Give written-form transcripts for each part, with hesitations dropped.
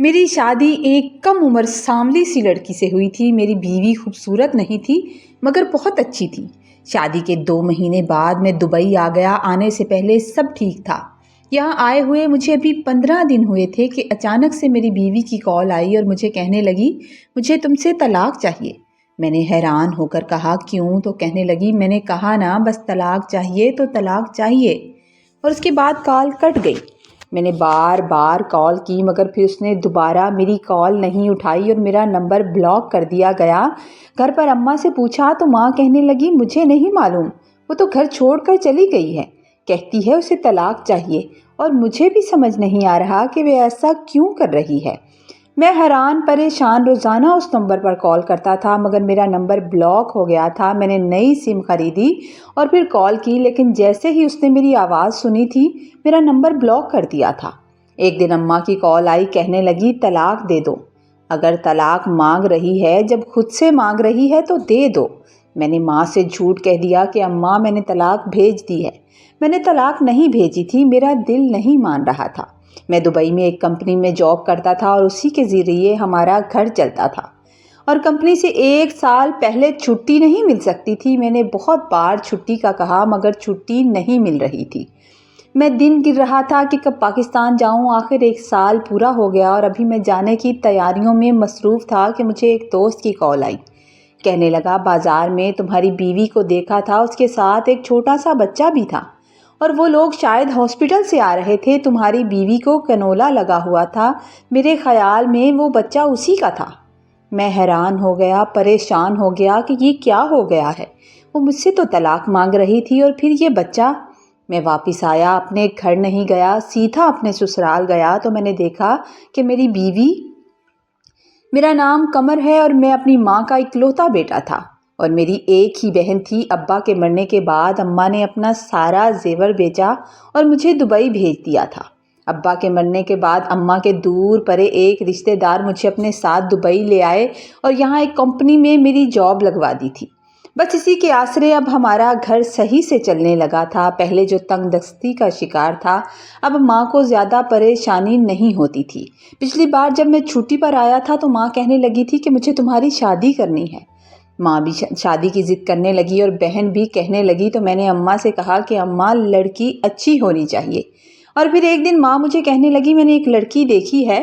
میری شادی ایک کم عمر سانولی سی لڑکی سے ہوئی تھی۔ میری بیوی خوبصورت نہیں تھی مگر بہت اچھی تھی۔ شادی کے 2 مہینے بعد میں دبئی آ گیا۔ آنے سے پہلے سب ٹھیک تھا۔ یہاں آئے ہوئے مجھے ابھی 15 دن ہوئے تھے کہ اچانک سے میری بیوی کی کال آئی اور مجھے کہنے لگی مجھے تم سے طلاق چاہیے۔ میں نے حیران ہو کر کہا کیوں؟ تو کہنے لگی میں نے کہا نا بس طلاق چاہیے تو طلاق چاہیے، اور اس کے بعد کال کٹ گئی۔ میں نے بار بار کال کی مگر پھر اس نے دوبارہ میری کال نہیں اٹھائی اور میرا نمبر بلاک کر دیا گیا۔ گھر پر اماں سے پوچھا تو ماں کہنے لگی مجھے نہیں معلوم، وہ تو گھر چھوڑ کر چلی گئی ہے، کہتی ہے اسے طلاق چاہیے، اور مجھے بھی سمجھ نہیں آ رہا کہ وہ ایسا کیوں کر رہی ہے۔ میں حیران پریشان روزانہ اس نمبر پر کال کرتا تھا مگر میرا نمبر بلاک ہو گیا تھا۔ میں نے نئی سم خریدی اور پھر کال کی، لیکن جیسے ہی اس نے میری آواز سنی تھی میرا نمبر بلاک کر دیا تھا۔ ایک دن اماں کی کال آئی، کہنے لگی طلاق دے دو، اگر طلاق مانگ رہی ہے، جب خود سے مانگ رہی ہے تو دے دو۔ میں نے ماں سے جھوٹ کہہ دیا کہ اماں میں نے طلاق بھیج دی ہے۔ میں نے طلاق نہیں بھیجی تھی، میرا دل نہیں مان رہا تھا۔ میں دبئی میں ایک کمپنی میں جاب کرتا تھا اور اسی کے ذریعے ہمارا گھر چلتا تھا، اور کمپنی سے 1 سال پہلے چھٹی نہیں مل سکتی تھی۔ میں نے بہت بار چھٹی کا کہا مگر چھٹی نہیں مل رہی تھی۔ میں دن گر رہا تھا کہ کب پاکستان جاؤں۔ آخر 1 سال پورا ہو گیا اور ابھی میں جانے کی تیاریوں میں مصروف تھا کہ مجھے ایک دوست کی کال آئی۔ کہنے لگا بازار میں تمہاری بیوی کو دیکھا تھا، اس کے ساتھ ایک چھوٹا سا بچہ بھی تھا، اور وہ لوگ شاید ہاسپٹل سے آ رہے تھے۔ تمہاری بیوی کو کنولا لگا ہوا تھا، میرے خیال میں وہ بچہ اسی کا تھا۔ میں حیران ہو گیا، پریشان ہو گیا کہ یہ کیا ہو گیا ہے۔ وہ مجھ سے تو طلاق مانگ رہی تھی اور پھر یہ بچہ۔ میں واپس آیا، اپنے گھر نہیں گیا، سیدھا اپنے سسرال گیا تو میں نے دیکھا کہ میری بیوی، میرا نام قمر ہے اور میں اپنی ماں کا اکلوتا بیٹا تھا، اور میری ایک ہی بہن تھی۔ ابا کے مرنے کے بعد اماں نے اپنا سارا زیور بیچا اور مجھے دبئی بھیج دیا تھا۔ ابا کے مرنے کے بعد اماں کے دور پرے ایک رشتہ دار مجھے اپنے ساتھ دبئی لے آئے اور یہاں ایک کمپنی میں میری جاب لگوا دی تھی۔ بس اسی کے آسرے اب ہمارا گھر صحیح سے چلنے لگا تھا۔ پہلے جو تنگ دستی کا شکار تھا، اب ماں کو زیادہ پریشانی نہیں ہوتی تھی۔ پچھلی بار جب میں چھٹی پر آیا تھا تو ماں کہنے لگی تھی کہ مجھے تمہاری شادی کرنی ہے۔ ماں بھی شادی کی ضد کرنے لگی اور بہن بھی کہنے لگی، تو میں نے اماں سے کہا کہ اماں لڑکی اچھی ہونی چاہیے۔ اور پھر ایک دن ماں مجھے کہنے لگی میں نے ایک لڑکی دیکھی ہے،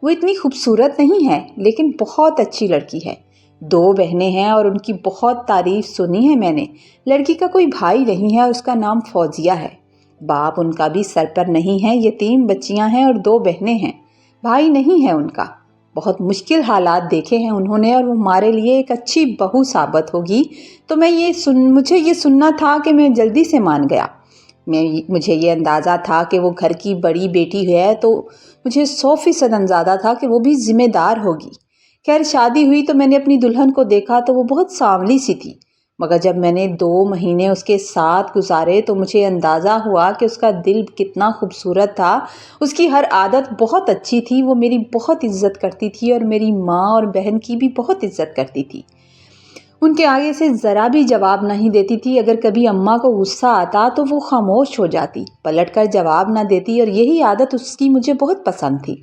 وہ اتنی خوبصورت نہیں ہے لیکن بہت اچھی لڑکی ہے۔ 2 بہنیں ہیں اور ان کی بہت تعریف سنی ہے میں نے۔ لڑکی کا کوئی بھائی نہیں ہے اور اس کا نام فوزیہ ہے۔ باپ ان کا بھی سر پر نہیں ہے، یتیم بچیاں ہیں اور 2 بہنیں ہیں، بھائی نہیں ہے ان کا۔ بہت مشکل حالات دیکھے ہیں انہوں نے اور وہ ہمارے لیے ایک اچھی بہو ثابت ہوگی۔ تو مجھے یہ سننا تھا کہ میں جلدی سے مان گیا۔ مجھے یہ اندازہ تھا کہ وہ گھر کی بڑی بیٹی ہے، تو مجھے 100% اندازہ تھا کہ وہ بھی ذمہ دار ہوگی۔ خیر شادی ہوئی تو میں نے اپنی دلہن کو دیکھا تو وہ بہت سانولی سی تھی، مگر جب میں نے 2 مہینے اس کے ساتھ گزارے تو مجھے اندازہ ہوا کہ اس کا دل کتنا خوبصورت تھا۔ اس کی ہر عادت بہت اچھی تھی، وہ میری بہت عزت کرتی تھی اور میری ماں اور بہن کی بھی بہت عزت کرتی تھی۔ ان کے آگے سے ذرا بھی جواب نہیں دیتی تھی۔ اگر کبھی اماں کو غصہ آتا تو وہ خاموش ہو جاتی، پلٹ کر جواب نہ دیتی، اور یہی عادت اس کی مجھے بہت پسند تھی۔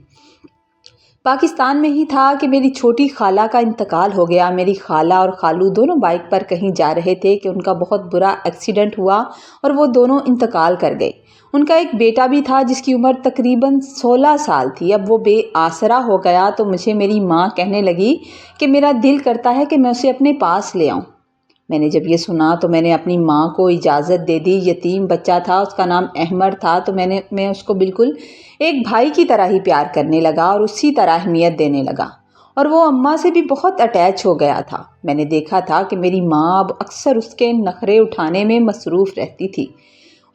پاکستان میں ہی تھا کہ میری چھوٹی خالہ کا انتقال ہو گیا۔ میری خالہ اور خالو دونوں بائک پر کہیں جا رہے تھے کہ ان کا بہت برا ایکسیڈنٹ ہوا اور وہ دونوں انتقال کر گئے۔ ان کا ایک بیٹا بھی تھا جس کی عمر تقریباً 16 سال تھی۔ اب وہ بے آسرا ہو گیا تو مجھے میری ماں کہنے لگی کہ میرا دل کرتا ہے کہ میں اسے اپنے پاس لے آؤں۔ میں نے جب یہ سنا تو میں نے اپنی ماں کو اجازت دے دی۔ یتیم بچہ تھا، اس کا نام احمد تھا، تو میں اس کو بالکل ایک بھائی کی طرح ہی پیار کرنے لگا اور اسی طرح اہمیت دینے لگا، اور وہ اماں سے بھی بہت اٹیچ ہو گیا تھا۔ میں نے دیکھا تھا کہ میری ماں اب اکثر اس کے نخرے اٹھانے میں مصروف رہتی تھی۔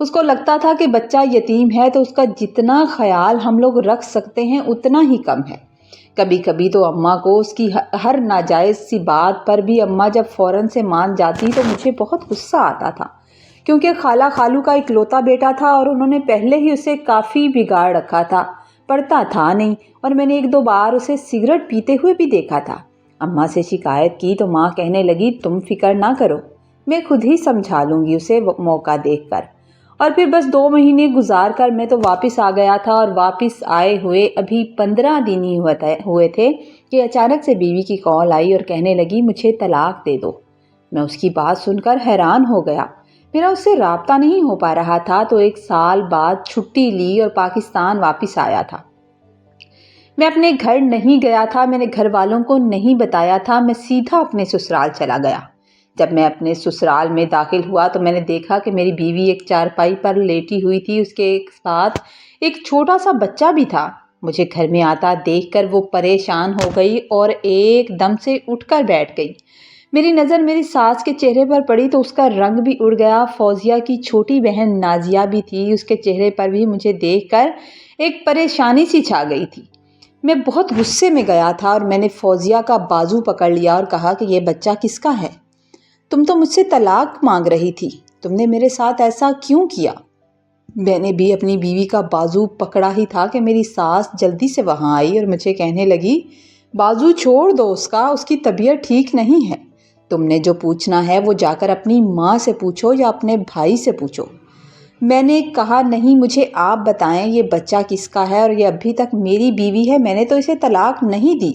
اس کو لگتا تھا کہ بچہ یتیم ہے تو اس کا جتنا خیال ہم لوگ رکھ سکتے ہیں اتنا ہی کم ہے۔ کبھی کبھی تو اماں کو اس کی ہر ناجائز سی بات پر بھی اماں جب فوراً سے مان جاتی تو مجھے بہت غصہ آتا تھا، کیونکہ خالہ خالو کا اکلوتا بیٹا تھا اور انہوں نے پہلے ہی اسے کافی بگاڑ رکھا تھا، پڑھتا تھا نہیں، اور میں نے 1-2 بار اسے سگریٹ پیتے ہوئے بھی دیکھا تھا۔ اماں سے شکایت کی تو ماں کہنے لگی تم فکر نہ کرو، میں خود ہی سمجھا لوں گی اسے موقع دیکھ کر۔ اور پھر بس 2 مہینے گزار کر میں تو واپس آ گیا تھا، اور واپس آئے ہوئے ابھی 15 دن ہی ہوئے تھے کہ اچانک سے بیوی کی کال آئی اور کہنے لگی مجھے طلاق دے دو۔ میں اس کی بات سن کر حیران ہو گیا۔ میرا اس سے رابطہ نہیں ہو پا رہا تھا، تو 1 سال بعد چھٹی لی اور پاکستان واپس آیا تھا۔ میں اپنے گھر نہیں گیا تھا، میں نے گھر والوں کو نہیں بتایا تھا، میں سیدھا اپنے سسرال چلا گیا۔ جب میں اپنے سسرال میں داخل ہوا تو میں نے دیکھا کہ میری بیوی ایک چارپائی پر لیٹی ہوئی تھی، اس کے ساتھ ایک چھوٹا سا بچہ بھی تھا۔ مجھے گھر میں آتا دیکھ کر وہ پریشان ہو گئی اور ایک دم سے اٹھ کر بیٹھ گئی۔ میری نظر میری ساس کے چہرے پر پڑی تو اس کا رنگ بھی اڑ گیا۔ فوزیہ کی چھوٹی بہن نازیہ بھی تھی، اس کے چہرے پر بھی مجھے دیکھ کر ایک پریشانی سی چھا گئی تھی۔ میں بہت غصے میں گیا تھا اور میں نے فوزیہ کا بازو پکڑ لیا اور کہا کہ یہ بچہ کس کا ہے؟ تم تو مجھ سے طلاق مانگ رہی تھی، تم نے میرے ساتھ ایسا کیوں کیا؟ میں نے بھی اپنی بیوی کا بازو پکڑا ہی تھا کہ میری ساس جلدی سے وہاں آئی اور مجھے کہنے لگی بازو چھوڑ دو اس کی طبیعت ٹھیک نہیں ہے۔ تم نے جو پوچھنا ہے وہ جا کر اپنی ماں سے پوچھو یا اپنے بھائی سے پوچھو۔ میں نے کہا نہیں، مجھے آپ بتائیں یہ بچہ کس کا ہے، اور یہ ابھی تک میری بیوی ہے، میں نے تو اسے طلاق نہیں دی۔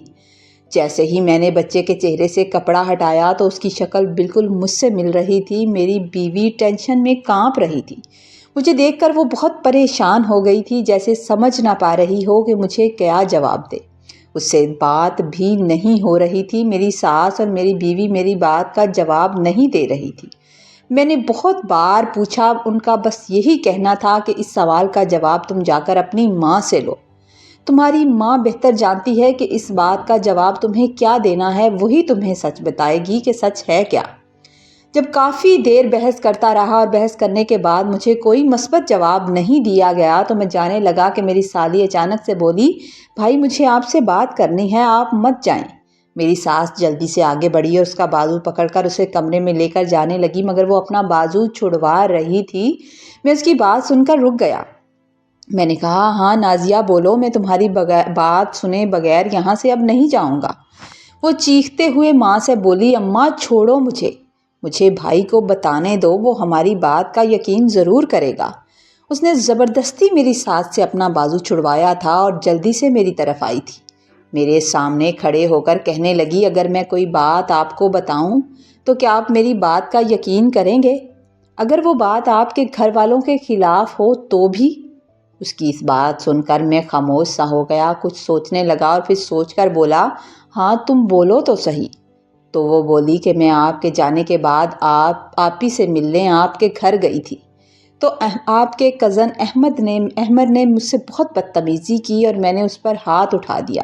جیسے ہی میں نے بچے کے چہرے سے کپڑا ہٹایا تو اس کی شکل بالکل مجھ سے مل رہی تھی۔ میری بیوی ٹینشن میں کانپ رہی تھی۔ مجھے دیکھ کر وہ بہت پریشان ہو گئی تھی، جیسے سمجھ نہ پا رہی ہو کہ مجھے کیا جواب دے۔ اس سے بات بھی نہیں ہو رہی تھی۔ میری ساس اور میری بیوی میری بات کا جواب نہیں دے رہی تھی۔ میں نے بہت بار پوچھا، ان کا بس یہی کہنا تھا کہ اس سوال کا جواب تم جا کر اپنی ماں سے لو۔ تمہاری ماں بہتر جانتی ہے کہ اس بات کا جواب تمہیں کیا دینا ہے، وہی تمہیں سچ بتائے گی کہ سچ ہے کیا۔ جب کافی دیر بحث کرتا رہا اور بحث کرنے کے بعد مجھے کوئی مثبت جواب نہیں دیا گیا تو میں جانے لگا کہ میری سالی اچانک سے بولی بھائی مجھے آپ سے بات کرنی ہے، آپ مت جائیں۔ میری ساس جلدی سے آگے بڑھی اور اس کا بازو پکڑ کر اسے کمرے میں لے کر جانے لگی، مگر وہ اپنا بازو چھڑوا رہی تھی۔ میں اس کی بات سن کر رک گیا۔ میں نے کہا ہاں نازیہ بولو، میں تمہاری بات سنے بغیر یہاں سے اب نہیں جاؤں گا۔ وہ چیختے ہوئے ماں سے بولی اماں چھوڑو مجھے بھائی کو بتانے دو، وہ ہماری بات کا یقین ضرور کرے گا۔ اس نے زبردستی میری ساس سے اپنا بازو چھڑوایا تھا اور جلدی سے میری طرف آئی تھی۔ میرے سامنے کھڑے ہو کر کہنے لگی اگر میں کوئی بات آپ کو بتاؤں تو کیا آپ میری بات کا یقین کریں گے؟ اگر وہ بات آپ کے گھر والوں کے خلاف ہو تو بھی؟ اس کی اس بات سن کر میں خاموش سا ہو گیا، کچھ سوچنے لگا اور پھر سوچ کر بولا ہاں تم بولو تو صحیح۔ تو وہ بولی کہ میں آپ کے جانے کے بعد آپ ہی سے ملنے آپ کے گھر گئی تھی تو آپ کے کزن احمد نے مجھ سے بہت بدتمیزی کی اور میں نے اس پر ہاتھ اٹھا دیا۔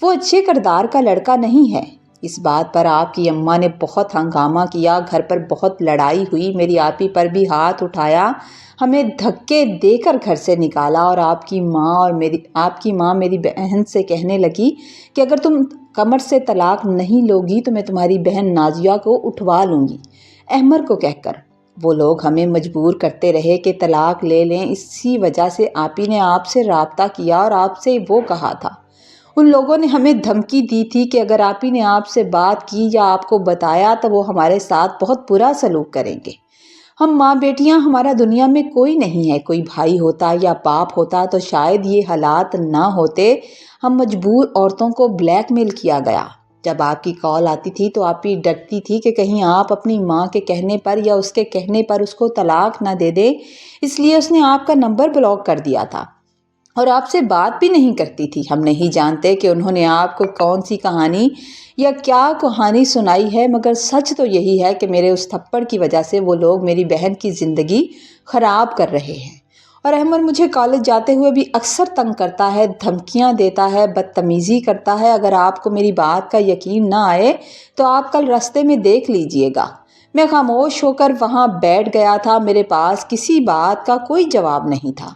وہ اچھے کردار کا لڑکا نہیں ہے۔ اس بات پر آپ کی اماں نے بہت ہنگامہ کیا، گھر پر بہت لڑائی ہوئی، میری آپی پر بھی ہاتھ اٹھایا، ہمیں دھکے دے کر گھر سے نکالا، اور آپ کی ماں میری بہن سے کہنے لگی کہ اگر تم کمر سے طلاق نہیں لوگی تو میں تمہاری بہن نازیہ کو اٹھوا لوں گی احمد کو کہہ کر۔ وہ لوگ ہمیں مجبور کرتے رہے کہ طلاق لے لیں، اسی وجہ سے آپی نے آپ سے رابطہ کیا اور آپ سے وہ کہا تھا۔ ان لوگوں نے ہمیں دھمکی دی تھی کہ اگر آپی نے آپ سے بات کی یا آپ کو بتایا تو وہ ہمارے ساتھ بہت برا سلوک کریں گے۔ ہم ماں بیٹیاں، ہمارا دنیا میں کوئی نہیں ہے، کوئی بھائی ہوتا یا باپ ہوتا تو شاید یہ حالات نہ ہوتے۔ ہم مجبور عورتوں کو بلیک میل کیا گیا۔ جب آپ کی کال آتی تھی تو آپ ہی ڈرتی تھی کہ کہیں آپ اپنی ماں کے کہنے پر یا اس کے کہنے پر اس کو طلاق نہ دے دے، اس لیے اس نے آپ کا نمبر بلاک کر دیا تھا اور آپ سے بات بھی نہیں کرتی تھی۔ ہم نہیں جانتے کہ انہوں نے آپ کو کون سی کہانی یا کیا کہانی سنائی ہے، مگر سچ تو یہی ہے کہ میرے اس تھپڑ کی وجہ سے وہ لوگ میری بہن کی زندگی خراب کر رہے ہیں۔ اور احمد مجھے کالج جاتے ہوئے بھی اکثر تنگ کرتا ہے، دھمکیاں دیتا ہے، بدتمیزی کرتا ہے۔ اگر آپ کو میری بات کا یقین نہ آئے تو آپ کل راستے میں دیکھ لیجئے گا۔ میں خاموش ہو کر وہاں بیٹھ گیا تھا، میرے پاس کسی بات کا کوئی جواب نہیں تھا۔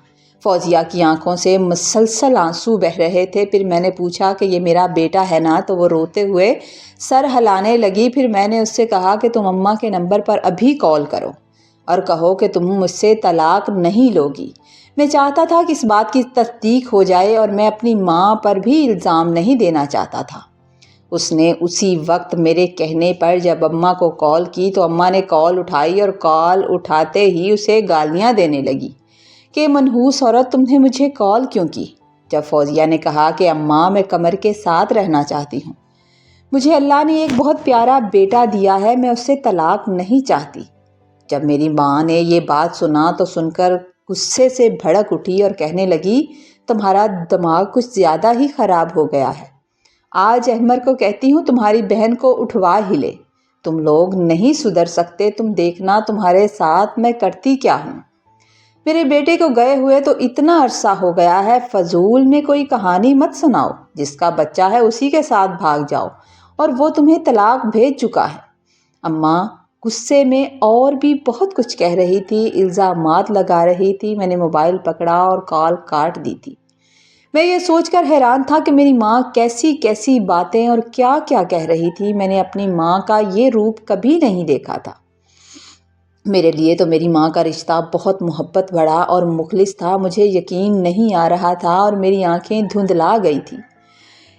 فوزیہ کی آنکھوں سے مسلسل آنسو بہہ رہے تھے۔ پھر میں نے پوچھا کہ یہ میرا بیٹا ہے نا؟ تو وہ روتے ہوئے سر ہلانے لگی۔ پھر میں نے اس سے کہا کہ تم اماں کے نمبر پر ابھی کال کرو اور کہو کہ تم مجھ سے طلاق نہیں لوگی۔ میں چاہتا تھا کہ اس بات کی تصدیق ہو جائے اور میں اپنی ماں پر بھی الزام نہیں دینا چاہتا تھا۔ اس نے اسی وقت میرے کہنے پر جب اماں کو کال کی تو اماں نے کال اٹھائی اور کال اٹھاتے ہی اسے گالیاں دینے لگی کہ منحوس عورت تم نے مجھے کال کیوں کی۔ جب فوزیہ نے کہا کہ اماں میں قمر کے ساتھ رہنا چاہتی ہوں، مجھے اللہ نے ایک بہت پیارا بیٹا دیا ہے، میں اس سے طلاق نہیں چاہتی۔ جب میری ماں نے یہ بات سنا تو سن کر غصے سے بھڑک اٹھی اور کہنے لگی تمہارا دماغ کچھ زیادہ ہی خراب ہو گیا ہے۔ آج احمر کو کہتی ہوں تمہاری بہن کو اٹھوا ہی لے، تم لوگ نہیں سدھر سکتے، تم دیکھنا تمہارے ساتھ میں کرتی کیا ہوں۔ میرے بیٹے کو گئے ہوئے تو اتنا عرصہ ہو گیا ہے، فضول میں کوئی کہانی مت سناؤ، جس کا بچہ ہے اسی کے ساتھ بھاگ جاؤ، اور وہ تمہیں طلاق بھیج چکا ہے۔ اماں غصے میں اور بھی بہت کچھ کہہ رہی تھی، الزامات لگا رہی تھی۔ میں نے موبائل پکڑا اور کال کاٹ دی تھی۔ میں یہ سوچ کر حیران تھا کہ میری ماں کیسی کیسی باتیں اور کیا کیا کہہ رہی تھی۔ میں نے اپنی ماں کا یہ روپ کبھی نہیں دیکھا تھا۔ میرے لیے تو میری ماں کا رشتہ بہت محبت بھرا اور مخلص تھا۔ مجھے یقین نہیں آ رہا تھا اور میری آنکھیں دھندلا گئی تھیں۔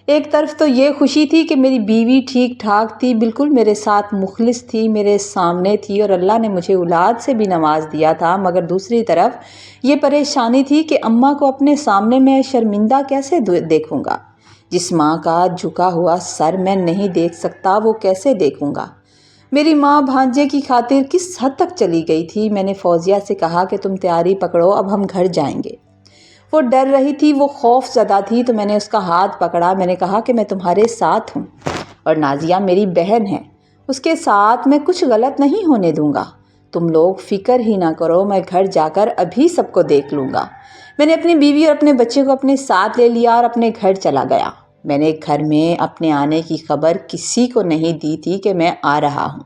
ایک طرف تو یہ خوشی تھی کہ میری بیوی ٹھیک ٹھاک تھی، بالکل میرے ساتھ مخلص تھی، میرے سامنے تھی اور اللہ نے مجھے اولاد سے بھی نواز دیا تھا، مگر دوسری طرف یہ پریشانی تھی کہ اماں کو اپنے سامنے میں شرمندہ کیسے دیکھوں گا۔ جس ماں کا جھکا ہوا سر میں نہیں دیکھ سکتا وہ کیسے دیکھوں گا۔ میری ماں بھانجے کی خاطر کس حد تک چلی گئی تھی۔ میں نے فوزیہ سے کہا کہ تم تیاری پکڑو، اب ہم گھر جائیں گے۔ وہ ڈر رہی تھی، وہ خوف زدہ تھی، تو میں نے اس کا ہاتھ پکڑا۔ میں نے کہا کہ میں تمہارے ساتھ ہوں اور نازیہ میری بہن ہے، اس کے ساتھ میں کچھ غلط نہیں ہونے دوں گا۔ تم لوگ فکر ہی نہ کرو، میں گھر جا کر ابھی سب کو دیکھ لوں گا۔ میں نے اپنی بیوی اور اپنے بچے کو اپنے ساتھ لے لیا اور اپنے گھر چلا گیا۔ میں نے گھر میں اپنے آنے کی خبر کسی کو نہیں دی تھی کہ میں آ رہا ہوں۔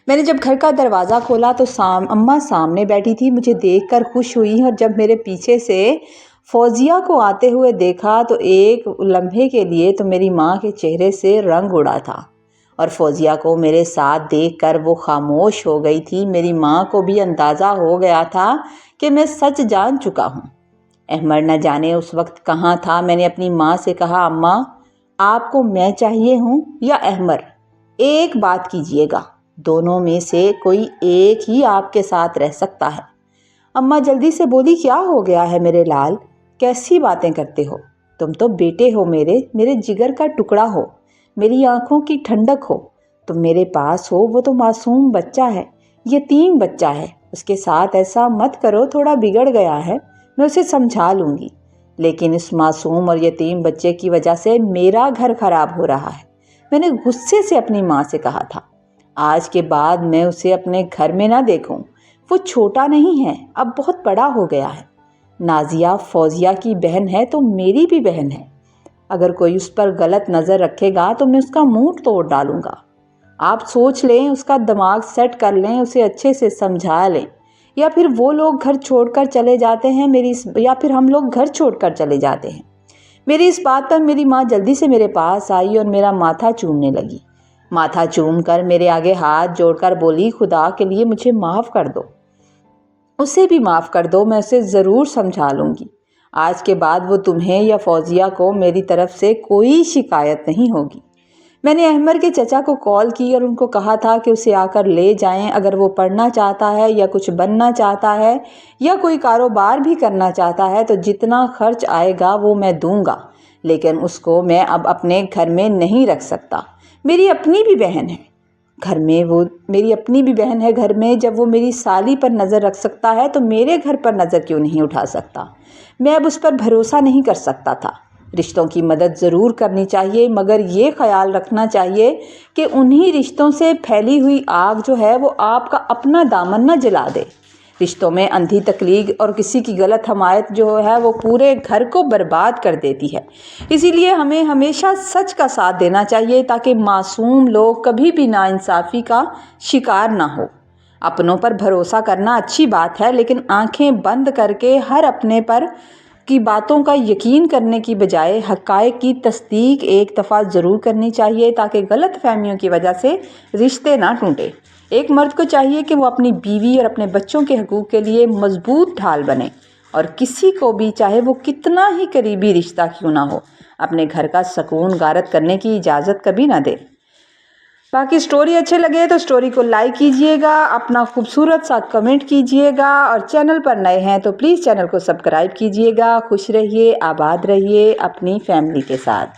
میں نے جب گھر کا دروازہ کھولا تو اماں سامنے بیٹھی تھی۔ مجھے دیکھ کر خوش ہوئی اور جب میرے پیچھے سے فوزیہ کو آتے ہوئے دیکھا تو ایک لمحے کے لیے تو میری ماں کے چہرے سے رنگ اڑا تھا اور فوزیہ کو میرے ساتھ دیکھ کر وہ خاموش ہو گئی تھی۔ میری ماں کو بھی اندازہ ہو گیا تھا کہ میں سچ جان چکا ہوں۔ احمر نہ جانے اس وقت کہاں تھا۔ میں نے اپنی ماں سے کہا اماں آپ کو میں چاہیے ہوں یا احمر؟ ایک بات کیجیے گا، دونوں میں سے کوئی ایک ہی آپ کے ساتھ رہ سکتا ہے۔ اماں جلدی سے بولی کیا ہو گیا ہے میرے لال، کیسی باتیں کرتے ہو؟ تم تو بیٹے ہو، میرے جگر کا ٹکڑا ہو، میری آنکھوں کی ٹھنڈک ہو، تم میرے پاس ہو۔ وہ تو معصوم بچہ ہے، یتیم بچہ ہے، اس کے ساتھ ایسا مت کرو، تھوڑا بگڑ گیا ہے، میں اسے سمجھا لوں گی، لیکن اس معصوم اور یتیم بچے کی وجہ سے میرا گھر خراب ہو رہا ہے۔ میں نے غصے سے اپنی ماں سے کہا تھا آج کے بعد میں اسے اپنے گھر میں نہ دیکھوں، وہ چھوٹا نہیں ہے، اب بہت بڑا ہو گیا ہے۔ نازیہ فوزیہ کی بہن ہے تو میری بھی بہن ہے، اگر کوئی اس پر غلط نظر رکھے گا تو میں اس کا منہ توڑ ڈالوں گا۔ آپ سوچ لیں، اس کا دماغ سیٹ کر لیں، اسے اچھے سے سمجھا لیں، یا پھر وہ لوگ گھر چھوڑ کر چلے جاتے ہیں یا پھر ہم لوگ گھر چھوڑ کر چلے جاتے ہیں۔ میری اس بات پر میری ماں جلدی سے میرے پاس آئی اور میرا ماتھا چومنے لگی، ماتھا چوم کر میرے آگے ہاتھ جوڑ کر بولی خدا کے لیے مجھے معاف کر دو، اسے بھی معاف کر دو، میں اسے ضرور سمجھا لوں گی۔ آج کے بعد وہ تمہیں یا فوزیہ کو میری طرف سے کوئی شکایت نہیں ہوگی۔ میں نے احمر کے چچا کو کال کی اور ان کو کہا تھا کہ اسے آ کر لے جائیں، اگر وہ پڑھنا چاہتا ہے یا کچھ بننا چاہتا ہے یا کوئی کاروبار بھی کرنا چاہتا ہے تو جتنا خرچ آئے گا وہ میں دوں گا، لیکن اس کو میں اب اپنے گھر میں نہیں رکھ سکتا۔ میری اپنی بھی بہن ہے گھر میں، جب وہ میری سالی پر نظر رکھ سکتا ہے تو میرے گھر پر نظر کیوں نہیں اٹھا سکتا؟ میں اب اس پر بھروسہ نہیں کر سکتا تھا۔ رشتوں کی مدد ضرور کرنی چاہیے، مگر یہ خیال رکھنا چاہیے کہ انہی رشتوں سے پھیلی ہوئی آگ جو ہے وہ آپ کا اپنا دامن نہ جلا دے۔ رشتوں میں اندھی تکلیف اور کسی کی غلط حمایت جو ہے وہ پورے گھر کو برباد کر دیتی ہے۔ اسی لیے ہمیں ہمیشہ سچ کا ساتھ دینا چاہیے تاکہ معصوم لوگ کبھی بھی ناانصافی کا شکار نہ ہو۔ اپنوں پر بھروسہ کرنا اچھی بات ہے، لیکن آنکھیں بند کر کے ہر اپنے پر کی باتوں کا یقین کرنے کی بجائے حقائق کی تصدیق ایک دفعہ ضرور کرنی چاہیے تاکہ غلط فہمیوں کی وجہ سے رشتے نہ ٹوٹیں۔ ایک مرد کو چاہیے کہ وہ اپنی بیوی اور اپنے بچوں کے حقوق کے لیے مضبوط ڈھال بنے اور کسی کو بھی، چاہے وہ کتنا ہی قریبی رشتہ کیوں نہ ہو، اپنے گھر کا سکون غارت کرنے کی اجازت کبھی نہ دے۔ باقی سٹوری اچھے لگے تو سٹوری کو لائک کیجئے گا، اپنا خوبصورت سا کمنٹ کیجئے گا، اور چینل پر نئے ہیں تو پلیز چینل کو سبسکرائب کیجئے گا۔ خوش رہیے، آباد رہیے اپنی فیملی کے ساتھ۔